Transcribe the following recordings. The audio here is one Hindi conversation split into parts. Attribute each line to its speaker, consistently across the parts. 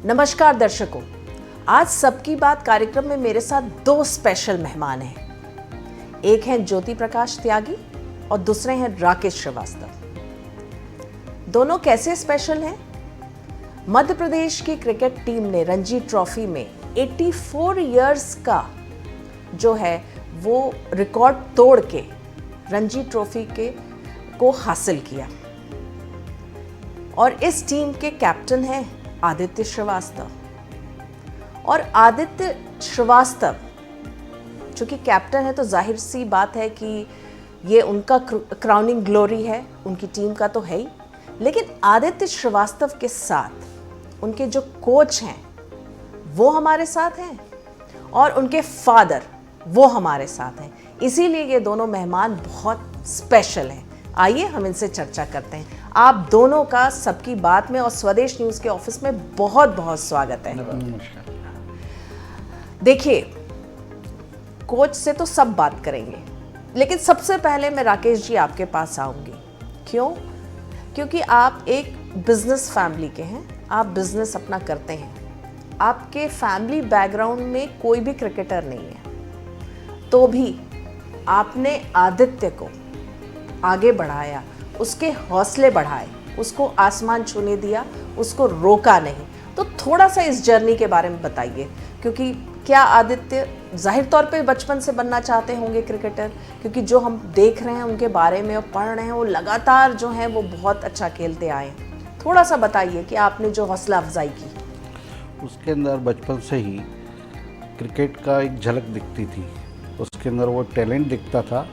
Speaker 1: नमस्कार दर्शकों, आज सबकी बात कार्यक्रम में मेरे साथ दो स्पेशल मेहमान हैं। एक हैं ज्योति प्रकाश त्यागी और दूसरे हैं राकेश श्रीवास्तव। दोनों कैसे स्पेशल हैं? मध्य प्रदेश की क्रिकेट टीम ने रणजी ट्रॉफी में 84 इयर्स का जो है वो रिकॉर्ड तोड़ के रणजी ट्रॉफी को हासिल किया और इस टीम के कैप्टन हैं आदित्य श्रीवास्तव। और आदित्य श्रीवास्तव जो कि कैप्टन है तो जाहिर सी बात है कि ये उनका क्राउनिंग ग्लोरी है, उनकी टीम का तो है ही, लेकिन आदित्य श्रीवास्तव के साथ उनके जो कोच हैं वो हमारे साथ हैं और उनके फादर वो हमारे साथ हैं। इसीलिए ये दोनों मेहमान बहुत स्पेशल हैं। आइए हम इनसे चर्चा करते हैं। आप दोनों का सबकी बात में और स्वदेश न्यूज़ के ऑफिस में बहुत बहुत स्वागत है।
Speaker 2: नमस्कार।
Speaker 1: देखिए, कोच से तो सब बात करेंगे, लेकिन सबसे पहले मैं राकेश जी आपके पास आऊंगी। क्यों? क्योंकि आप एक बिजनेस फैमिली के हैं, आप बिजनेस अपना करते हैं। आपके फैमिली बैकग्राउंड में कोई भी क्रिकेटर नहीं है, तो भी आपने आदित्य को आगे बढ़ाया, उसके हौसले बढ़ाए, उसको आसमान छूने दिया, उसको रोका नहीं। तो थोड़ा सा इस जर्नी के बारे में बताइए, क्योंकि क्या आदित्य जाहिर तौर पे बचपन से बनना चाहते होंगे क्रिकेटर, क्योंकि जो हम देख रहे हैं उनके बारे में और पढ़ रहे हैं वो लगातार जो है वो बहुत अच्छा खेलते आए। थोड़ा सा बताइए कि आपने जो हौसला अफजाई की।
Speaker 2: उसके अंदर बचपन से ही क्रिकेट का एक झलक दिखती थी, उसके अंदर वो टैलेंट दिखता था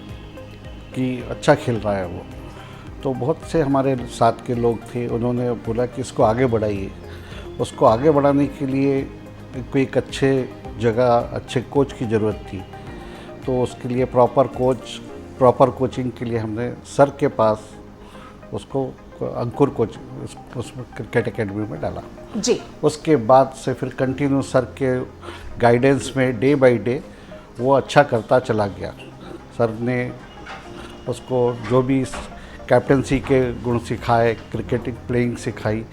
Speaker 2: कि अच्छा खेल रहा है वो। तो बहुत से हमारे साथ के लोग थे, उन्होंने बोला कि इसको आगे बढ़ाइए। उसको आगे बढ़ाने के लिए कोई एक अच्छे जगह अच्छे कोच की ज़रूरत थी, तो उसके लिए प्रॉपर कोचिंग के लिए हमने सर के पास उसको अंकुर कोच उस क्रिकेट एकेडमी में डाला
Speaker 1: जी।
Speaker 2: उसके बाद से फिर कंटिन्यू सर के गाइडेंस में डे बाय डे वो अच्छा करता चला गया। सर ने उसको जो भी कैप्टनसी के गुण सिखाए, क्रिकेटिंग प्लेइंग सिखाई,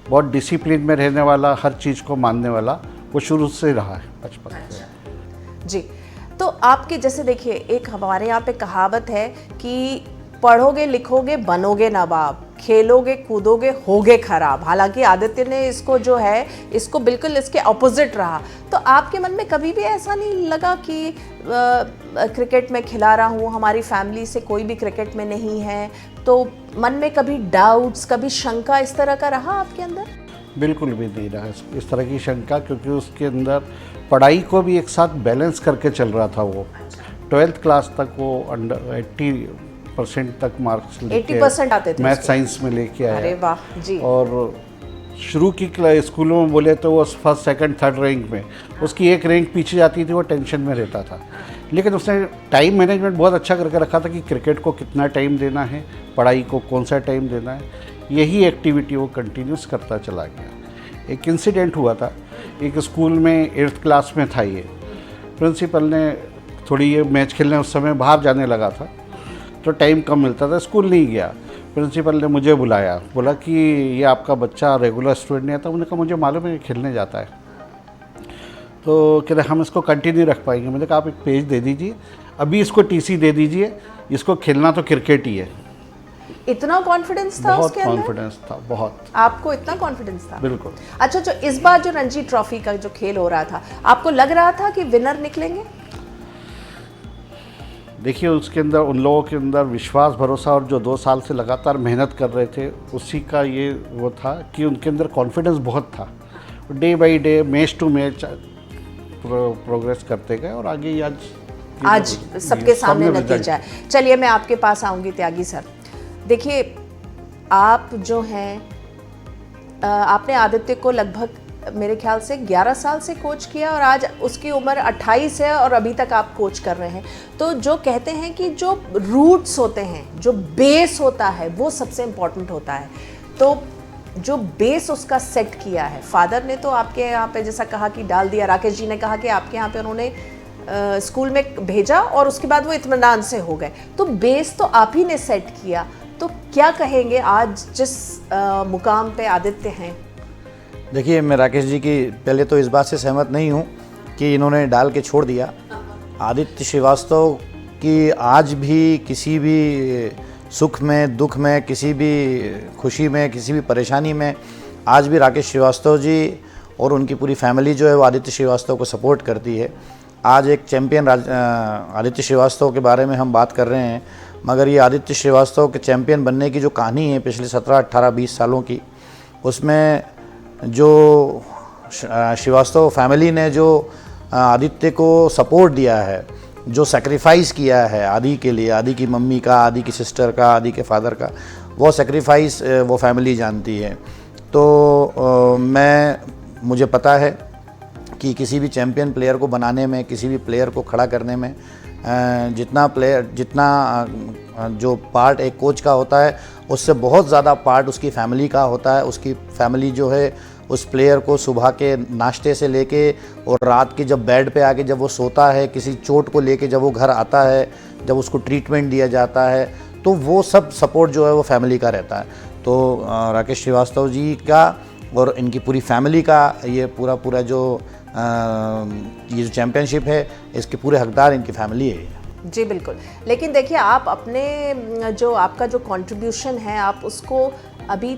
Speaker 2: बहुत डिसिप्लिन में रहने वाला, हर चीज़ को मानने वाला वो शुरू से रहा है बचपन से।
Speaker 1: जी, तो आपके जैसे देखिए, एक हमारे यहाँ पे कहावत है कि पढ़ोगे लिखोगे बनोगे नवाब, खेलोगे कूदोगे होगे खराब। हालांकि आदित्य ने इसको जो है इसको बिल्कुल इसके ऑपोजिट रहा। तो आपके मन में कभी भी ऐसा नहीं लगा कि क्रिकेट में खिला रहा हूँ, हमारी फैमिली से कोई भी क्रिकेट में नहीं है, तो मन में कभी डाउट्स, कभी शंका इस तरह का रहा आपके अंदर? बिल्कुल
Speaker 2: भी नहीं रहा इस तरह की शंका, क्योंकि उसके अंदर पढ़ाई को भी एक साथ बैलेंस करके चल रहा था। वो 12th क्लास तक वो अंडर 80% तक मार्क्स
Speaker 1: 80% आते थे,
Speaker 2: मैथ साइंस में लेके आया।
Speaker 1: अरे वाह जी।
Speaker 2: और शुरू की स्कूलों में बोले तो वो फर्स्ट सेकंड थर्ड रैंक में, उसकी एक रैंक पीछे जाती थी, वो टेंशन में रहता था। लेकिन उसने टाइम मैनेजमेंट बहुत अच्छा करके रखा था कि क्रिकेट को कितना टाइम देना है, पढ़ाई को कौन सा टाइम देना है, यही एक्टिविटी वो कंटिन्यूस करता चला गया। एक इंसिडेंट हुआ था, एक स्कूल में 8th क्लास में था ये, प्रिंसिपल ने थोड़ी ये मैच खेलने उस समय बाहर जाने लगा था, तो टाइम कम मिलता था, स्कूल नहीं गया। प्रिंसिपल ने मुझे बुलाया, बोला कि ये आपका बच्चा रेगुलर स्टूडेंट नहीं आता। मैंने कहा मुझे मालूम है कि खेलने जाता है, तो कह रहे हम इसको कंटिन्यू रख पाएंगे। मैंने कहा आप एक पेज दे दीजिए, अभी इसको टीसी दे दीजिए, इसको खेलना तो क्रिकेट ही है।
Speaker 1: इतना कॉन्फिडेंस था उसके अंदर?
Speaker 2: बहुत कॉन्फिडेंस था, बहुत।
Speaker 1: आपको इतना कॉन्फिडेंस था?
Speaker 2: बिल्कुल।
Speaker 1: अच्छा, जो इस बार जो रणजी ट्रॉफी का जो खेल हो रहा था, आपको लग रहा था कि विनर निकलेंगे?
Speaker 2: देखिए, उसके अंदर उन लोगों के अंदर विश्वास भरोसा और जो 2 साल से लगातार मेहनत कर रहे थे, उसी का ये वो था कि उनके अंदर कॉन्फिडेंस बहुत था। Day by day, match to match progress करते गए और आगे आज
Speaker 1: सबके सामने नतीजा है। चलिए मैं आपके पास आऊँगी त्यागी सर। देखिए, आप जो हैं, आपने आदित्य को लगभग मेरे ख्याल से 11 साल से कोच किया और आज उसकी उम्र 28 है और अभी तक आप कोच कर रहे हैं। तो जो कहते हैं कि जो रूट्स होते हैं, जो बेस होता है, वो सबसे इम्पॉर्टेंट होता है। तो जो बेस उसका सेट किया है, फादर ने तो आपके यहाँ पे जैसा कहा कि डाल दिया, राकेश जी ने कहा कि आपके यहाँ पे उन्होंने स्कूल में भेजा और उसके बाद वो इत्मीनान से हो गए। तो बेस तो आप ही ने सेट किया। तो क्या कहेंगे आज जिस मुकाम पे आदित्य हैं?
Speaker 3: देखिए, मैं राकेश जी की पहले तो इस बात से सहमत नहीं हूँ कि इन्होंने डाल के छोड़ दिया। आदित्य श्रीवास्तव की आज भी किसी भी सुख में, दुख में, किसी भी खुशी में, किसी भी परेशानी में आज भी राकेश श्रीवास्तव जी और उनकी पूरी फैमिली जो है वो आदित्य श्रीवास्तव को सपोर्ट करती है। आज एक चैम्पियन आदित्य श्रीवास्तव के बारे में हम बात कर रहे हैं, मगर ये आदित्य श्रीवास्तव के चैम्पियन बनने की जो कहानी है पिछले 17, 18, 20 सालों की, उसमें जो श्रीवास्तव फैमिली ने जो आदित्य को सपोर्ट दिया है, जो सेक्रीफाइस किया है आदि के लिए, आदि की मम्मी का, आदि की सिस्टर का, आदि के फादर का, वो सेक्रीफाइस वो फैमिली जानती है। तो मुझे पता है कि किसी भी चैम्पियन प्लेयर को बनाने में, किसी भी प्लेयर को खड़ा करने में जितना जो पार्ट एक कोच का होता है, उससे बहुत ज़्यादा पार्ट उसकी फैमिली का होता है। उसकी फैमिली जो है उस प्लेयर को सुबह के नाश्ते से लेके और रात के जब बेड पे आके जब वो सोता है, किसी चोट को लेके जब वो घर आता है, जब उसको ट्रीटमेंट दिया जाता है, तो वो सब सपोर्ट जो है वो फैमिली का रहता है। तो राकेश श्रीवास्तव जी का और इनकी पूरी फैमिली का ये पूरा जो ये जो चैम्पियनशिप है, इसके पूरे हकदार इनकी फैमिली है।
Speaker 1: जी बिल्कुल। लेकिन देखिए, आप अपने जो आपका जो कंट्रीब्यूशन है आप उसको अभी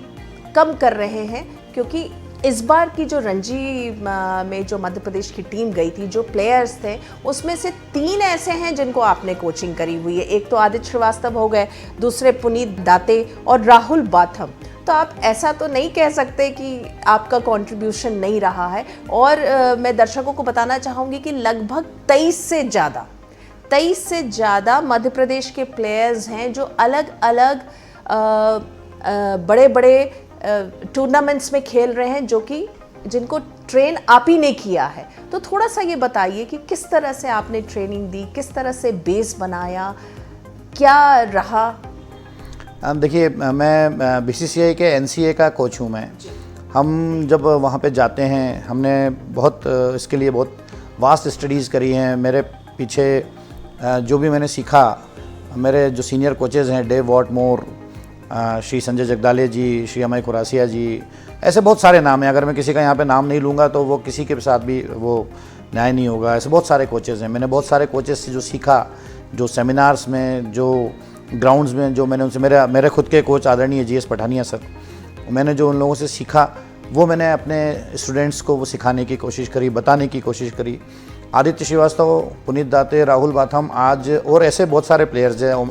Speaker 1: कम कर रहे हैं, क्योंकि इस बार की जो रणजी में जो मध्य प्रदेश की टीम गई थी, जो प्लेयर्स थे उसमें से 3 ऐसे हैं जिनको आपने कोचिंग करी हुई है। एक तो आदित्य श्रीवास्तव हो गए, दूसरे पुनीत दाते और राहुल बाथम। तो आप ऐसा तो नहीं कह सकते कि आपका कंट्रीब्यूशन नहीं रहा है। और मैं दर्शकों को बताना चाहूँगी कि लगभग 23 से ज़्यादा मध्य प्रदेश के प्लेयर्स हैं जो अलग अलग बड़े बड़े टूर्नामेंट्स में खेल रहे हैं, जो कि जिनको ट्रेन आप ही ने किया है। तो थोड़ा सा ये बताइए कि किस तरह से आपने ट्रेनिंग दी, किस तरह से बेस बनाया, क्या रहा?
Speaker 3: देखिए, मैं BCCI के NCA का कोच हूँ मैं। हम जब वहाँ पे जाते हैं, हमने बहुत इसके लिए बहुत वास्ट स्टडीज़ करी हैं। मेरे पीछे जो भी मैंने सीखा, मेरे जो सीनियर कोचेज़ हैं, डेव वॉटमोर, श्री संजय जगदाले जी, श्री अमय खुरासिया जी, ऐसे बहुत सारे नाम हैं। अगर मैं किसी का यहाँ पे नाम नहीं लूँगा तो वो किसी के साथ भी वो न्याय नहीं होगा। ऐसे बहुत सारे कोचेज़ हैं। मैंने बहुत सारे कोचेज़ से जो सीखा, जो सेमिनार्स में, जो ग्राउंड्स में, जो मैंने उनसे, मेरे खुद के कोच आदरणीय GS पठानिया सर, मैंने जो उन लोगों से सीखा वो मैंने अपने स्टूडेंट्स को वो सिखाने की कोशिश करी, बताने की कोशिश करी। आदित्य श्रीवास्तव, पुनीत दाते, राहुल बाथम आज और ऐसे बहुत सारे प्लेयर्स हैं,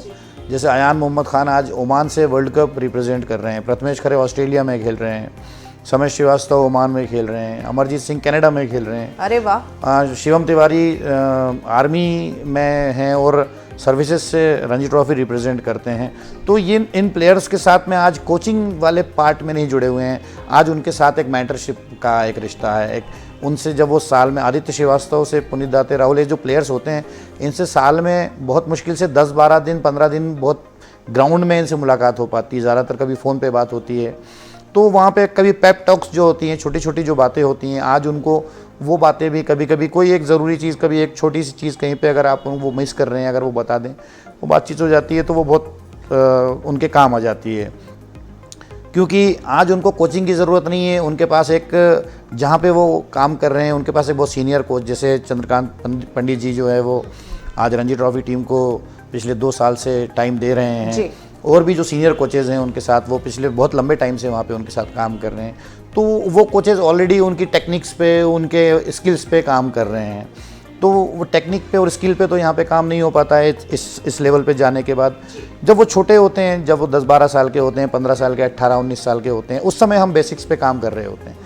Speaker 3: जैसे अयान मोहम्मद खान आज ओमान से वर्ल्ड कप रिप्रेजेंट कर रहे हैं, प्रथमेश खरे ऑस्ट्रेलिया में खेल रहे हैं, समय श्रीवास्तव ओमान में खेल रहे हैं, अमरजीत सिंह कनाडा में खेल रहे हैं।
Speaker 1: अरे वाह।
Speaker 3: शिवम तिवारी आर्मी में हैं और सर्विसेज से रणजी ट्रॉफी रिप्रेजेंट करते हैं। तो ये इन प्लेयर्स के साथ में आज कोचिंग वाले पार्ट में नहीं जुड़े हुए हैं। आज उनके साथ एक मेंटरशिप का एक रिश्ता है। एक उनसे जब वो साल में, आदित्य श्रीवास्तव से पुनीत दाते, राहुल, ये जो प्लेयर्स होते हैं, इनसे साल में बहुत मुश्किल से 10-12 दिन, 15 दिन बहुत ग्राउंड में इनसे मुलाकात हो पाती है। ज़्यादातर कभी फ़ोन पे बात होती है। तो वहाँ पे कभी पेप टॉक्स जो होती हैं, छोटी छोटी जो बातें होती हैं, आज उनको वो बातें भी कभी कभी कोई एक ज़रूरी चीज़, कभी एक छोटी सी चीज़ कहीं पे अगर आप वो मिस कर रहे हैं, अगर वो बता दें, वो बातचीत हो जाती है, तो वो बहुत उनके काम आ जाती है। क्योंकि आज उनको कोचिंग की ज़रूरत नहीं है। उनके पास एक, जहाँ पे वो काम कर रहे हैं, उनके पास एक बहुत सीनियर कोच, जैसे चंद्रकांत पंडित जी जो है, वो आज रणजी ट्रॉफी टीम को पिछले 2 साल से टाइम दे रहे हैं। और भी जो सीनियर कोचेज़ हैं उनके साथ वो पिछले बहुत लंबे टाइम से वहाँ पे उनके साथ काम कर रहे हैं। तो वो कोचेज़ ऑलरेडी उनकी टेक्निक्स पे, उनके स्किल्स पे काम कर रहे हैं। तो वो टेक्निक पे और स्किल पे तो यहाँ पे काम नहीं हो पाता है इस लेवल पे जाने के बाद। जब वो छोटे होते हैं, जब वो 10-12 साल के होते हैं, 15 साल के, 18-19 साल के होते हैं, उस समय हम बेसिक्स पे काम कर रहे होते हैं।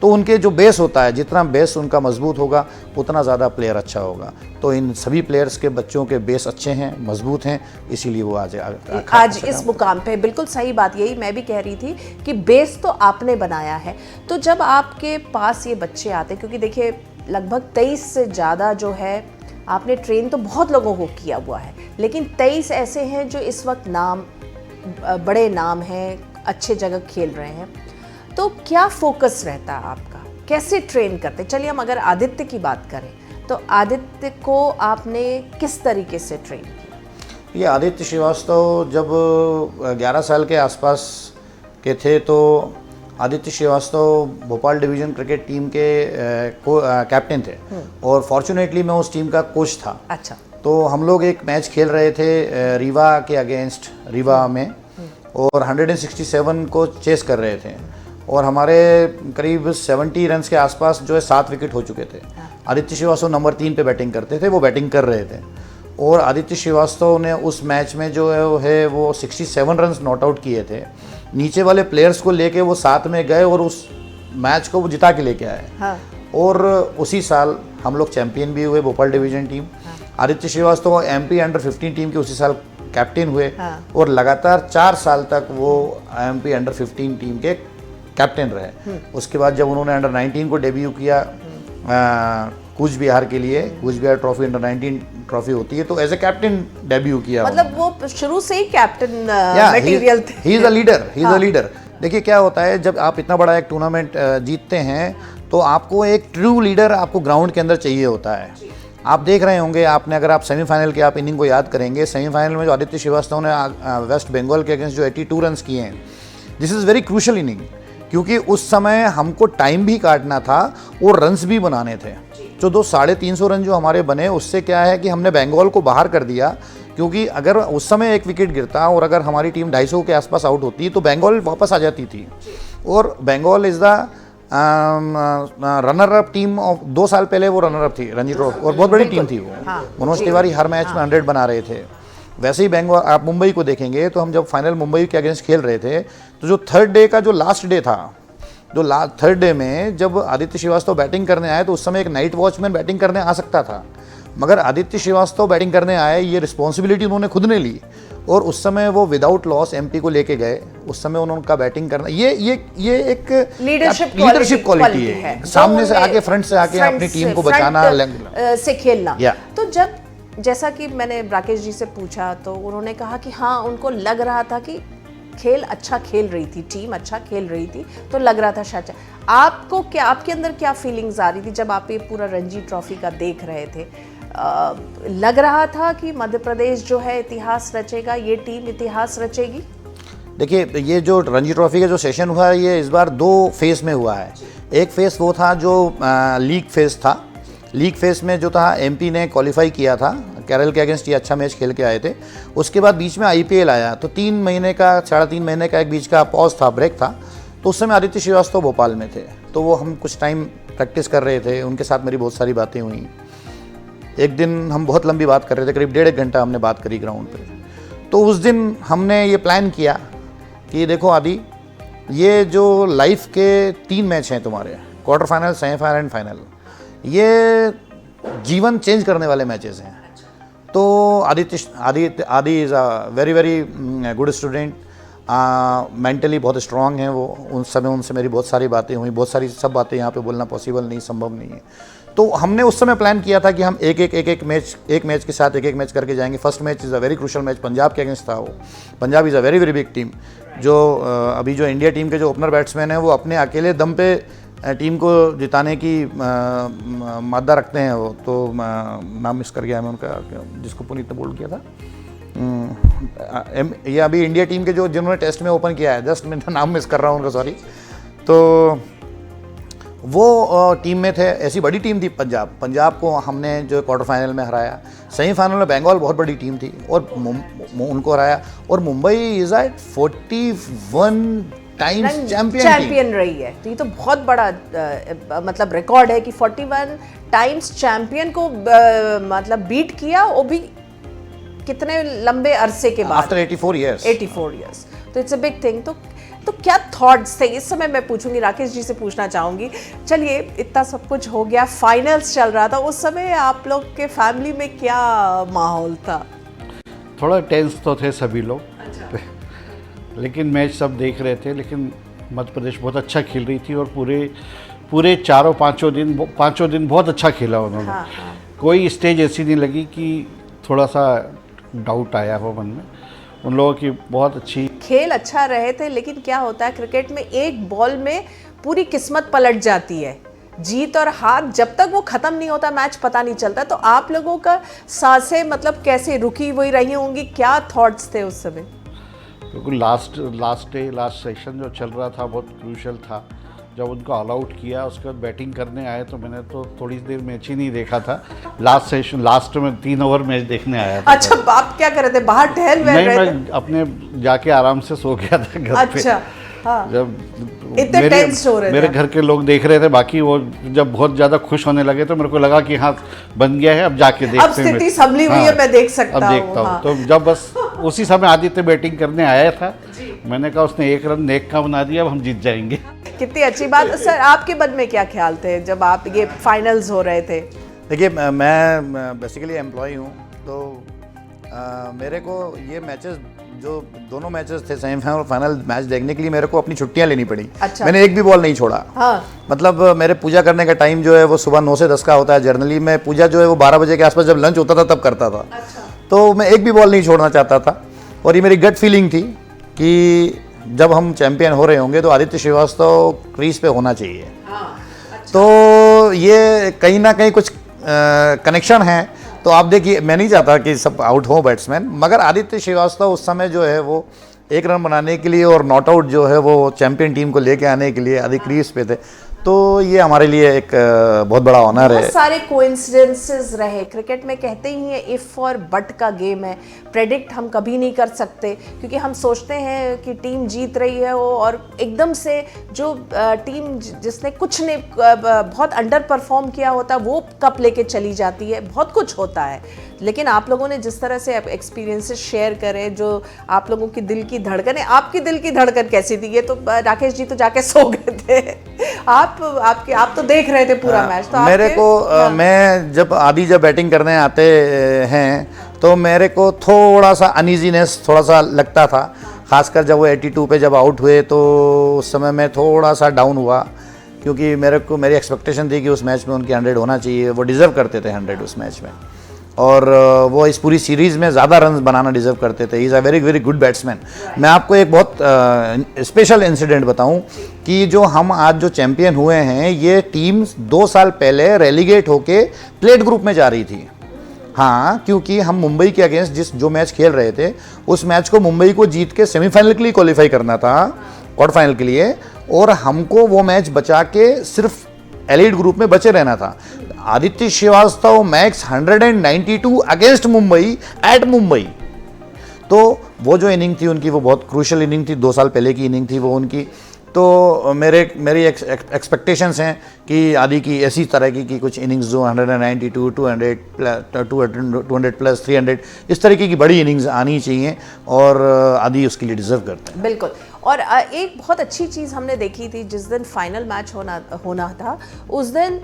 Speaker 3: तो उनके जो बेस होता है, जितना बेस उनका मजबूत होगा उतना ज़्यादा प्लेयर अच्छा होगा। तो इन सभी प्लेयर्स के बच्चों के बेस अच्छे हैं, मजबूत हैं, इसीलिए वो आज
Speaker 1: इस मुकाम पे। बिल्कुल सही बात, यही मैं भी कह रही थी कि बेस तो आपने बनाया है। तो जब आपके पास ये बच्चे आते, क्योंकि देखिए लगभग 23 से ज़्यादा जो है, आपने ट्रेन तो बहुत लोगों को किया हुआ है, लेकिन 23 ऐसे हैं जो इस वक्त बड़े नाम हैं, अच्छे जगह खेल रहे हैं। तो क्या फोकस रहता है आपका, कैसे ट्रेन करते? चलिए हम अगर आदित्य की बात करें, तो आदित्य को आपने किस तरीके से ट्रेन किया?
Speaker 3: ये आदित्य श्रीवास्तव जब 11 साल के आसपास के थे, तो Aditya Shrivastava Bhopal division cricket team के कैप्टन थे और फॉर्चुनेटली मैं उस टीम का कोच था।
Speaker 1: अच्छा।
Speaker 3: तो हम लोग एक मैच खेल रहे थे रीवा के अगेंस्ट, रीवा में, और 167 को चेस कर रहे थे और हमारे करीब 70 रन्स के आसपास जो है 7 विकेट हो चुके थे। आदित्य श्रीवास्तव नंबर 3 पे बैटिंग करते थे, वो बैटिंग कर रहे थे और आदित्य श्रीवास्तव ने उस मैच में जो है वो 67 रन्स नॉट आउट किए थे। नीचे वाले प्लेयर्स को लेके वो साथ में गए और उस मैच को वो जिता के लेके आए।
Speaker 1: हाँ।
Speaker 3: और उसी साल हम लोग चैंपियन भी हुए, Bhopal division team. Aditya Shrivastava MP under 15 team के उसी साल कैप्टन हुए। हाँ। और लगातार 4 साल तक वो एमपी अंडर 15 टीम के कैप्टन रहे। उसके बाद जब उन्होंने अंडर 19 को डेब्यू किया कूच बिहार के लिए, Cooch Behar trophy under 19 trophy होती है, तो एज ए कैप्टन डेब्यू किया।
Speaker 1: मतलब वो शुरू से ही कैप्टन मटेरियल थे।
Speaker 3: He is a leader. देखिए क्या होता है, जब आप इतना बड़ा एक टूर्नामेंट जीतते हैं तो आपको एक ट्रू लीडर आपको ग्राउंड के अंदर चाहिए होता है। आप देख रहे होंगे, आपने अगर आप सेमीफाइनल के आप इनिंग को याद करेंगे, सेमीफाइनल में जो आदित्य श्रीवास्तव ने वेस्ट बंगाल के अगेंस्ट जो 82 रन्स किए हैं, this is very crucial inning, क्योंकि उस समय हमको टाइम भी काटना था और रन्स भी बनाने थे। जो 350 रन जो हमारे बने, उससे क्या है कि हमने बंगाल को बाहर कर दिया, क्योंकि अगर उस समय एक विकेट गिरता और अगर हमारी टीम 250 के आसपास आउट होती तो बंगाल वापस आ जाती थी। और Bengal is the runner up team of 2 साल पहले वो रनर अप थी रणजी ट्रॉफी और बहुत बड़ी टीम थी वो। मनोज तिवारी हर मैच में 100 बना रहे थे। वैसे ही बंगाल, आप मुंबई को देखेंगे तो हम जब फाइनल मुंबई के अगेंस्ट खेल रहे थे तो जो थर्ड डे का जो लास्ट डे था, जो थर्ड डे में जब आदित्य श्रीवास्तव बैटिंग करने आए तो उस समय एक नाइट वॉचमैन बैटिंग करने आ सकता था, मगर आदित्य श्रीवास्तव बैटिंग करने आए, ये रिस्पॉन्सिबिलिटी उन्होंने खुद ने ली और उस समय वो विदाउट लॉस एमपी को लेके गए। उस समय उनका बैटिंग करना ये एक लीडरशिप क्वालिटी है, सामने से आके फ्रंट से आके अपनी टीम को बचाना
Speaker 1: से खेलना। तो जब जैसा कि मैंने राकेश जी से पूछा तो उन्होंने कहा कि हाँ, उनको लग रहा था कि खेल अच्छा खेल रही थी, टीम अच्छा खेल रही थी, तो लग रहा था शायद। आपको क्या, आपके अंदर क्या फीलिंग्स आ रही थी जब आप ये पूरा रणजी ट्रॉफी का देख रहे थे? लग रहा था कि मध्य प्रदेश जो है इतिहास रचेगा, ये टीम इतिहास रचेगी?
Speaker 3: देखिए, ये जो रणजी ट्रॉफी का जो सेशन हुआ है, ये इस बार 2 फेज़ में हुआ है। एक फेज़ वो था जो लीग फेज़ था। लीग फेज़ में जो था एमपी ने क्वालिफाई किया था, केरल के अगेंस्ट ये अच्छा मैच खेल के आए थे। उसके बाद बीच में आईपीएल आया, तो 3 महीने का 3.5 महीने का एक बीच का पॉज था, ब्रेक था। तो उस समय आदित्य श्रीवास्तव भोपाल में थे, तो वो हम कुछ टाइम प्रैक्टिस कर रहे थे, उनके साथ मेरी बहुत सारी बातें हुई। एक दिन हम बहुत लंबी बात कर रहे थे, करीब 1.5 घंटा हमने बात करी ग्राउंड पे। तो उस दिन हमने ये प्लान किया कि देखो आदि, ये जो लाइफ के 3 मैच हैं तुम्हारे, quarter final, semifinal and final, ये जीवन चेंज करने वाले मैचेस हैं। तो आदि is a very good student, mentally बहुत स्ट्रांग हैं वो। उस समय उनसे मेरी बहुत सारी बातें हुई, बहुत सारी सब बातें यहाँ पे बोलना पॉसिबल नहीं, संभव नहीं है। तो हमने उस समय प्लान किया था कि हम एक मैच के साथ एक मैच करके जाएंगे। First match is a very crucial match, Punjab के अगेंस्ट था वो। Punjab is a very big team. जो अभी जो इंडिया टीम के जो ओपनर बैट्समैन हैं, वो अपने अकेले दम पे टीम को जिताने की मादा रखते हैं वो। तो नाम मिस कर गया मैं उनका, जिसको पुनीत ने बोल्ड किया था। ये अभी इंडिया टीम के जो जिन्होंने टेस्ट में ओपन किया है, जस्ट मैं नाम मिस कर रहा हूँ उनका, सॉरी। तो वो टीम में थे। ऐसी बड़ी टीम थी पंजाब को हमने जो क्वार्टर फाइनल में हराया। सेमीफाइनल में बंगाल बहुत बड़ी टीम थी और उनको हराया। और Mumbai is at 41 times champion
Speaker 1: रही है। तो ये तो बहुत बड़ा मतलब रिकॉर्ड है कि 41 टाइम्स चैंपियन को मतलब बीट किया, वो भी कितने लंबे अरसे के बाद,
Speaker 3: आफ्टर 84
Speaker 1: इयर्स। तो इट्स अ बिग थिंग। तो क्या थॉट्स थे इस समय? मैं पूछूंगी, राकेश जी से पूछना चाहूंगी। चलिए, इतना सब कुछ हो गया, फाइनल्स चल रहा था, उस समय आप लोग के फैमिली में क्या माहौल था?
Speaker 2: थोड़ा टेंस तो थे सभी लोग। अच्छा। लेकिन मैच सब देख रहे थे। लेकिन मध्य प्रदेश बहुत अच्छा खेल रही थी और पूरे 4-5 दिन बहुत अच्छा खेला उन्होंने। हाँ। कोई स्टेज ऐसी नहीं लगी कि थोड़ा सा डाउट आया हो मन में। उन लोगों की बहुत अच्छी
Speaker 1: खेल अच्छा रहे थे। लेकिन क्या होता है क्रिकेट में, एक बॉल में पूरी किस्मत पलट जाती है। जीत और हार जब तक वो खत्म नहीं होता मैच, पता नहीं चलता। तो आप लोगों का सांसें मतलब कैसे रुकी हुई रही होंगी? क्या थॉट्स थे उस समय?
Speaker 2: क्योंकि लास्ट सेशन जो चल रहा था बहुत क्रूशल था। जब उनको ऑल आउट किया उसके बाद बैटिंग करने आए तो मैंने तो थोड़ी देर मैच ही नहीं देखा था। लास्ट में 3 ओवर मैच देखने आया था।
Speaker 1: अच्छा, आप क्या कर रहे थे, बाहर टहल
Speaker 2: नहीं,
Speaker 1: रहे थे?
Speaker 2: मैं अपने जाके आराम से सो गया था घर पे।
Speaker 1: अच्छा, हाँ।
Speaker 2: जब
Speaker 1: इतने टेंस हो रहे थे?
Speaker 2: मेरे घर के लोग देख रहे थे, बाकी वो जब बहुत ज़्यादा खुश होने लगे तो मेरे को लगा कि हाँ बन गया है, अब जाके देखते हैं।
Speaker 1: अब स्थिति संभली हुई है, मैं देख सकता हूँ।
Speaker 2: अब देखता हूँ। तो जब बस उसी समय आदित्य बैटिंग करने आया था, मैंने कहा उसने 1 रन नेक का बना दिया, अब हम जीत जाएंगे।
Speaker 1: कितनी अच्छी बात। सर, आपके मन में क्या ख्याल थे जब आप ये फाइनल्स हो रहे थे?
Speaker 3: देखिए, मैं बेसिकली एम्प्लॉय हूँ, तो मेरे को ये मैचेस, जो दोनों मैचेस थे सेमीफाइनल और फाइनल मैच देखने के लिए मेरे को अपनी छुट्टियां लेनी पड़ी।
Speaker 1: अच्छा।
Speaker 3: मैंने एक भी बॉल नहीं छोड़ा।
Speaker 1: हाँ।
Speaker 3: मतलब मेरे पूजा करने का टाइम जो है वो सुबह 9 से 10 का होता है। जर्नली मैं पूजा जो है वो 12 बजे के आसपास जब लंच होता था तब करता था।
Speaker 1: अच्छा।
Speaker 3: तो मैं एक भी बॉल नहीं छोड़ना चाहता था, और ये मेरी गट फीलिंग थी कि जब हम चैंपियन हो रहे होंगे तो आदित्य श्रीवास्तव क्रीज पे होना चाहिए।
Speaker 1: हाँ। अच्छा।
Speaker 3: तो ये कहीं ना कहीं कुछ कनेक्शन है। तो आप देखिए, मैं नहीं चाहता कि सब आउट हो बैट्समैन, मगर आदित्य श्रीवास्तव उस समय जो है वो 1 रन बनाने के लिए और नॉट आउट जो है वो चैंपियन टीम को लेके आने के लिए आदि क्रीज पे थे। तो ये हमारे लिए एक बहुत बड़ा ऑनर है।
Speaker 1: बहुत सारे कोइंसिडेंसेस रहे। क्रिकेट में कहते ही है इफ और बट का गेम है, प्रेडिक्ट हम कभी नहीं कर सकते, क्योंकि हम सोचते हैं कि टीम जीत रही है वो, और एकदम से जो टीम जिसने कुछ ने बहुत अंडर परफॉर्म किया होता वो कप लेके चली जाती है। बहुत कुछ होता है, लेकिन आप लोगों ने जिस तरह से एक्सपीरियंसेस शेयर करे, जो आप लोगों की दिल की धड़कन है, आपकी दिल की धड़कन कैसी थी? ये तो राकेश जी तो जाके सो गए थे, आप तो देख रहे थे पूरा मैच। तो
Speaker 3: मेरे को मैं जब बैटिंग करने आते हैं तो मेरे को थोड़ा सा अनईजीनेस थोड़ा सा लगता था, खासकर जब वो 82 पे जब आउट हुए तो उस समय मैं थोड़ा सा डाउन हुआ, क्योंकि मेरी एक्सपेक्टेशन थी कि उस मैच में उनकी 100 होना चाहिए। वो डिज़र्व करते थे 100 उस मैच में, और वो इस पूरी सीरीज़ में ज़्यादा रन बनाना डिज़र्व करते थे। He is a very very good batsman. मैं आपको एक बहुत स्पेशल इंसिडेंट बताऊं कि जो हम आज जो चैंपियन हुए हैं, ये टीम 2 साल पहले रेलीगेट होके प्लेट ग्रुप में जा रही थी। हाँ, क्योंकि हम मुंबई के अगेंस्ट जो मैच खेल रहे थे, उस मैच को मुंबई को जीत के सेमीफाइनल के लिए क्वालिफाई करना था, क्वार्टर फाइनल के लिए, और हमको वो मैच बचा के सिर्फ एलीट ग्रुप में बचे रहना था। Aditya Shrivastava max 192 against Mumbai at Mumbai. तो वो जो इनिंग थी उनकी, वो बहुत क्रूशल इनिंग थी, 2 साल पहले की इनिंग थी वो उनकी। तो मेरी एक्सपेक्टेशंस हैं कि आदि की ऐसी तरह की कुछ इनिंग्स जो 192, 200 प्लस 300 इस तरीके की बड़ी इनिंग्स आनी चाहिए, और आदि उसके लिए डिजर्व करते हैं।
Speaker 1: बिल्कुल। और एक बहुत अच्छी चीज़ हमने देखी थी जिस दिन फाइनल मैच होना था, उस दिन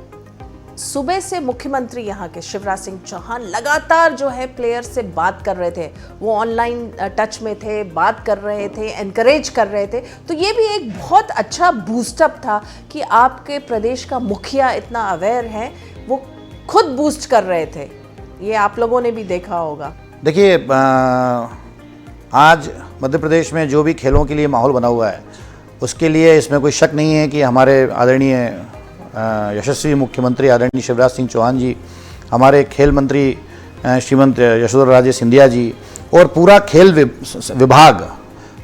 Speaker 1: सुबह से मुख्यमंत्री यहाँ के शिवराज सिंह चौहान लगातार जो है प्लेयर से बात कर रहे थे। वो ऑनलाइन टच में थे, बात कर रहे थे, एनकरेज कर रहे थे। तो ये भी एक बहुत अच्छा बूस्टअप था कि आपके प्रदेश का मुखिया इतना अवेयर है, वो खुद बूस्ट कर रहे थे। ये आप लोगों ने भी देखा होगा।
Speaker 3: देखिए, आज मध्य प्रदेश में जो भी खेलों के लिए माहौल बना हुआ है, उसके लिए इसमें कोई शक नहीं है कि हमारे आदरणीय यशस्वी मुख्यमंत्री आदरणीय शिवराज सिंह चौहान जी, हमारे खेल मंत्री श्रीमंत यशोधरा राजे सिंधिया जी, और पूरा खेल विभाग,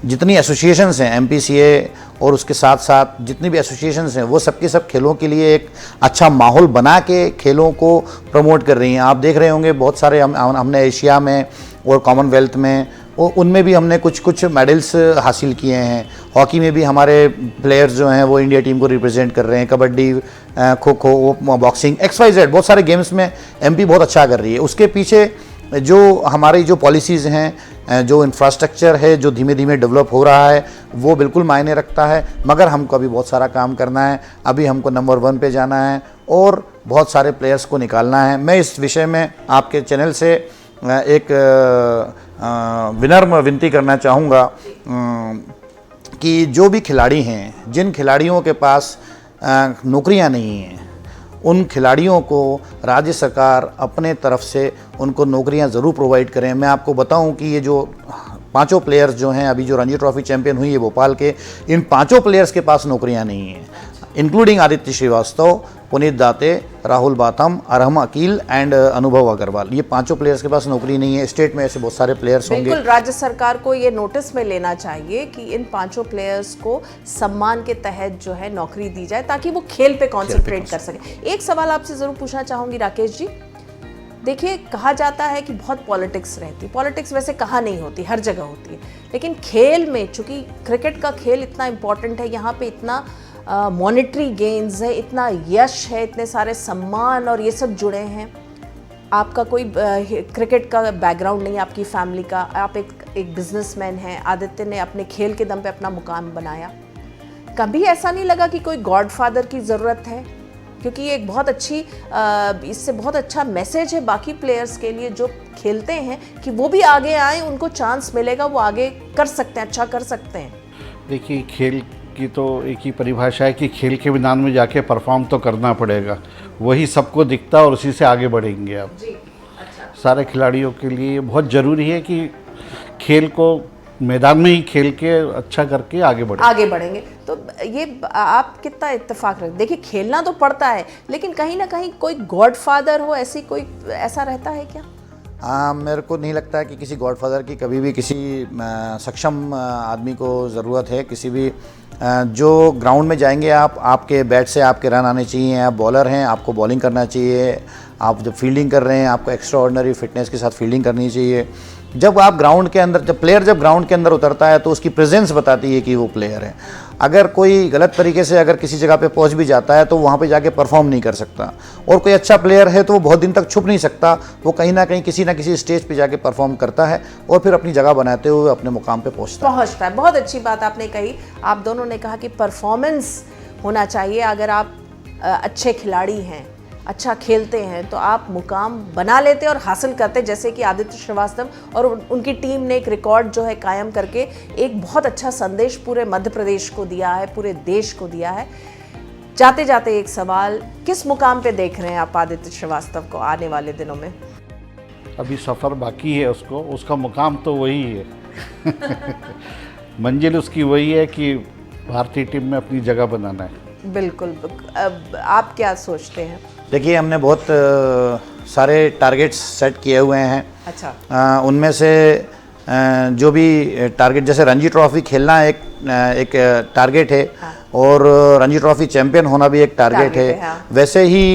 Speaker 3: जितनी एसोसिएशंस हैं MPCA और उसके साथ साथ जितनी भी एसोसिएशंस हैं, वो सबके सब खेलों के लिए एक अच्छा माहौल बना के खेलों को प्रमोट कर रही हैं। आप देख रहे होंगे बहुत सारे हमने एशिया में और कॉमनवेल्थ में, उनमें भी हमने कुछ मेडल्स हासिल किए हैं। हॉकी में भी हमारे प्लेयर्स जो हैं वो इंडिया टीम को रिप्रेजेंट कर रहे हैं। कबड्डी, खो खो, बॉक्सिंग, XYZ बहुत सारे गेम्स में MP बहुत अच्छा कर रही है। उसके पीछे जो हमारी जो पॉलिसीज़ हैं, जो इंफ्रास्ट्रक्चर है जो धीमे धीमे डेवलप हो रहा है, वो बिल्कुल मायने रखता है। मगर हमको अभी बहुत सारा काम करना है, अभी हमको नंबर 1 पे जाना है और बहुत सारे प्लेयर्स को निकालना है। मैं इस विषय में आपके चैनल से एक विनम्र विनती करना चाहूँगा कि जो भी खिलाड़ी हैं, जिन खिलाड़ियों के पास नौकरियां नहीं हैं, उन खिलाड़ियों को राज्य सरकार अपने तरफ से उनको नौकरियां ज़रूर प्रोवाइड करें। मैं आपको बताऊं कि ये जो 5 प्लेयर्स जो हैं अभी जो रणजी ट्रॉफी चैंपियन हुई है भोपाल के, इन 5 प्लेयर्स के पास नौकरियां नहीं हैं, including Aditya Srivastava. Puneet Date, Rahul Batham, Arham Aqeel and अनुभव अग्रवाल। ये पांचों प्लेयर्स के पास नौकरी नहीं है। स्टेट में ऐसे बहुत सारे प्लेयर्स होंगे।
Speaker 1: बिल्कुल, राज्य सरकार को ये नोटिस में लेना चाहिए कि इन पांचों प्लेयर्स को सम्मान के तहत जो है नौकरी दी जाए ताकि वो खेल पे कॉन्सेंट्रेट कर सके। एक सवाल आपसे ज़रूर पूछना चाहूँगी राकेश जी, देखिए कहा जाता है कि बहुत पॉलिटिक्स रहती है, पॉलिटिक्स वैसे कहाँ नहीं होती, हर जगह होती है, लेकिन खेल में चूंकि क्रिकेट का खेल इतना इम्पोर्टेंट है, यहाँ पे इतना मॉनेटरी गेन्स है, इतना यश है, इतने सारे सम्मान और ये सब जुड़े हैं। आपका कोई क्रिकेट का बैकग्राउंड नहीं है, आपकी फैमिली का, आप एक बिजनेसमैन हैं, आदित्य ने अपने खेल के दम पे अपना मुकाम बनाया। कभी ऐसा नहीं लगा कि कोई गॉडफादर की ज़रूरत है? क्योंकि ये एक बहुत अच्छी इससे बहुत अच्छा मैसेज है बाकी प्लेयर्स के लिए जो खेलते हैं कि वो भी आगे आए, उनको चांस मिलेगा, वो आगे कर सकते हैं, अच्छा कर सकते हैं।
Speaker 2: देखिए, खेल की तो एक ही परिभाषा है कि खेल के मैदान में जाके परफॉर्म तो करना पड़ेगा, वही सबको दिखता है और उसी से आगे बढ़ेंगे आप।
Speaker 1: जी, अच्छा।
Speaker 2: सारे खिलाड़ियों के लिए बहुत ज़रूरी है कि खेल को मैदान में ही खेल के अच्छा करके आगे बढ़ेंगे। तो ये आप कितना इत्तेफाक रखते? देखिए, खेलना तो पड़ता है, लेकिन कहीं ना कहीं कोई गॉडफादर हो, ऐसा रहता है क्या?
Speaker 3: मेरे को नहीं लगता है कि किसी गॉडफादर की कभी भी किसी सक्षम आदमी को ज़रूरत है। किसी भी जो ग्राउंड में जाएंगे आप, आपके बैट से आपके रन आने चाहिए। आप बॉलर हैं, आपको बॉलिंग करना चाहिए। आप जब फील्डिंग कर रहे हैं, आपको एक्स्ट्रा ऑर्डिनरी फिटनेस के साथ फील्डिंग करनी चाहिए। जब प्लेयर जब ग्राउंड के अंदर उतरता है तो उसकी प्रेजेंस बताती है कि वो प्लेयर है। अगर कोई गलत तरीके से अगर किसी जगह पे पहुंच भी जाता है तो वहाँ पे जाके परफॉर्म नहीं कर सकता। और कोई अच्छा प्लेयर है तो वो बहुत दिन तक छुप नहीं सकता, वो कहीं ना किसी स्टेज पे जाके परफॉर्म करता है और फिर अपनी जगह बनाते हुए अपने मुकाम पे पहुँचता है।
Speaker 1: बहुत अच्छी बात आपने कही। आप दोनों ने कहा कि परफॉर्मेंस होना चाहिए। अगर आप अच्छे खिलाड़ी हैं, अच्छा खेलते हैं, तो आप मुकाम बना लेते और हासिल करते, जैसे कि आदित्य श्रीवास्तव और उनकी टीम ने एक रिकॉर्ड जो है कायम करके एक बहुत अच्छा संदेश पूरे मध्य प्रदेश को दिया है, पूरे देश को दिया है। जाते जाते एक सवाल, किस मुकाम पे देख रहे हैं आप आदित्य श्रीवास्तव को आने वाले दिनों में?
Speaker 2: अभी सफ़र बाकी है, उसका मुकाम तो वही है मंजिल उसकी वही है कि भारतीय टीम में अपनी जगह बनाना है।
Speaker 1: बिल्कुल। अब आप क्या सोचते हैं?
Speaker 3: देखिए, हमने बहुत सारे टारगेट्स सेट किए हुए हैं।
Speaker 1: अच्छा।
Speaker 3: उनमें से जो भी टारगेट, जैसे रणजी ट्रॉफी खेलना एक टारगेट है।
Speaker 1: हाँ।
Speaker 3: और रणजी ट्रॉफी चैंपियन होना भी एक टारगेट है।
Speaker 1: हाँ।
Speaker 3: वैसे ही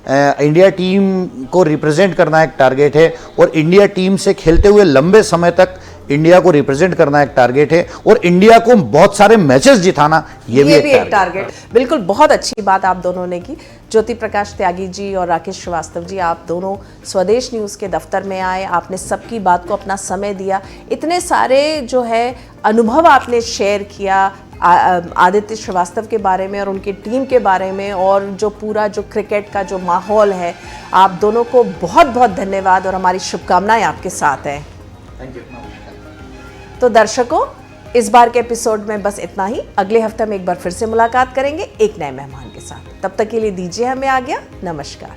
Speaker 3: इंडिया टीम को रिप्रेजेंट करना एक टारगेट है और इंडिया टीम से खेलते हुए लंबे समय तक इंडिया को रिप्रेजेंट करना एक टारगेट है और इंडिया को बहुत सारे मैचेस जिताना ये भी एक टारगेट।
Speaker 1: बिल्कुल, बहुत अच्छी बात आप दोनों ने की। ज्योति प्रकाश त्यागी जी और राकेश श्रीवास्तव जी, आप दोनों स्वदेश न्यूज़ के दफ्तर में आए, आपने सबकी बात को अपना समय दिया, इतने सारे जो है अनुभव आपने शेयर किया आदित्य श्रीवास्तव के बारे में और उनकी टीम के बारे में, और जो पूरा जो क्रिकेट का जो माहौल है। आप दोनों को बहुत बहुत धन्यवाद और हमारी शुभकामनाएं आपके साथ हैं।
Speaker 3: Thank you.
Speaker 1: तो दर्शकों, इस बार के एपिसोड में बस इतना ही। अगले हफ्ते में एक बार फिर से मुलाकात करेंगे एक नए मेहमान के साथ। तब तक के लिए दीजिए हमें आज्ञा। नमस्कार।